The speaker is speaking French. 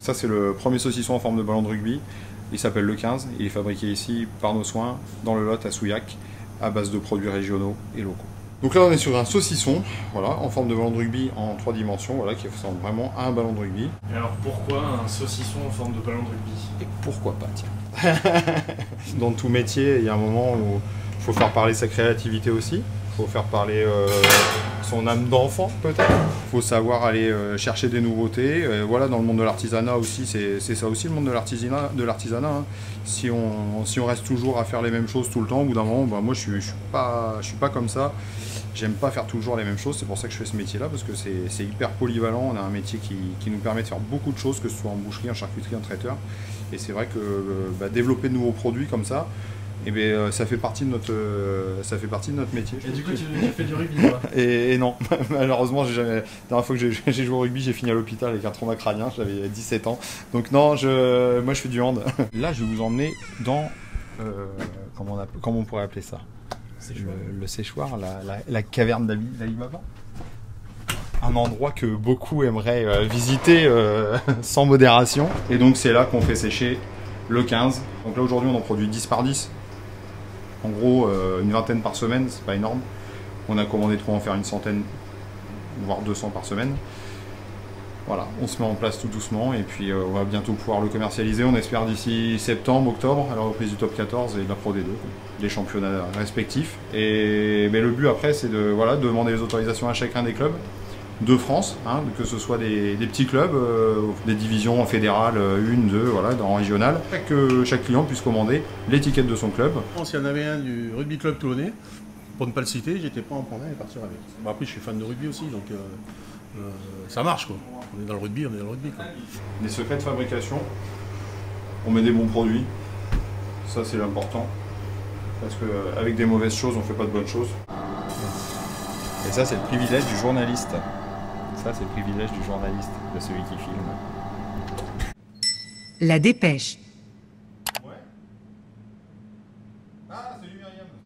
Ça, c'est le premier saucisson en forme de ballon de rugby. Il s'appelle le 15. Il est fabriqué ici par nos soins, dans le Lot, à Souillac, à base de produits régionaux et locaux. Donc là, on est sur un saucisson, voilà, en forme de ballon de rugby en 3 dimensions, voilà, qui ressemble vraiment à un ballon de rugby. Et alors pourquoi un saucisson en forme de ballon de rugby? Et pourquoi pas, tiens. Dans tout métier, il y a un moment où il faut faire parler sa créativité aussi. Il faut faire parler son âme d'enfant, peut-être. Il faut savoir aller chercher des nouveautés. Voilà, dans le monde de l'artisanat aussi, c'est ça aussi le monde de l'artisanat. Hein. Si on reste toujours à faire les mêmes choses tout le temps, au bout d'un moment, bah, moi je suis pas comme ça. J'aime pas faire toujours les mêmes choses, c'est pour ça que je fais ce métier-là, parce que c'est hyper polyvalent. On a un métier qui nous permet de faire beaucoup de choses, que ce soit en boucherie, en charcuterie, en traiteur. Et c'est vrai que développer de nouveaux produits comme ça, eh bien, ça fait partie de notre métier. Et du coup, tu fais du rugby, toi? Et non, malheureusement, la dernière fois que j'ai joué au rugby, j'ai fini à l'hôpital avec un trauma crânien, j'avais 17 ans. Donc non, moi je fais du hand. Là, je vais vous emmener dans, comment on pourrait appeler ça? Le séchoir, la caverne d'Ali Baba. Un endroit que beaucoup aimeraient visiter sans modération. Et donc c'est là qu'on fait sécher le 15. Donc là aujourd'hui on en produit 10 par 10. En gros une vingtaine par semaine, c'est pas énorme. On a commandé pour en faire une centaine, voire 200 par semaine. Voilà, on se met en place tout doucement et puis on va bientôt pouvoir le commercialiser. On espère d'ici septembre, octobre, à la reprise du top 14 et de la Pro D2, des championnats respectifs. Mais le but après c'est de demander les autorisations à chacun des clubs de France, hein, que ce soit des petits clubs, des divisions fédérales, 1, 2, voilà, en régional, que chaque client puisse commander l'étiquette de son club. S'il y en avait un du rugby club toulonnais, pour ne pas le citer, j'étais pas en prendre un et partir avec. Bon, après je suis fan de rugby aussi, donc ça marche quoi. On est dans le rugby, on est dans le rugby quoi. Les secrets de fabrication, on met des bons produits, ça c'est l'important, parce qu'avec des mauvaises choses on fait pas de bonnes choses. Et ça c'est le privilège du journaliste. Ça, c'est le privilège du journaliste, de celui qui filme. La Dépêche.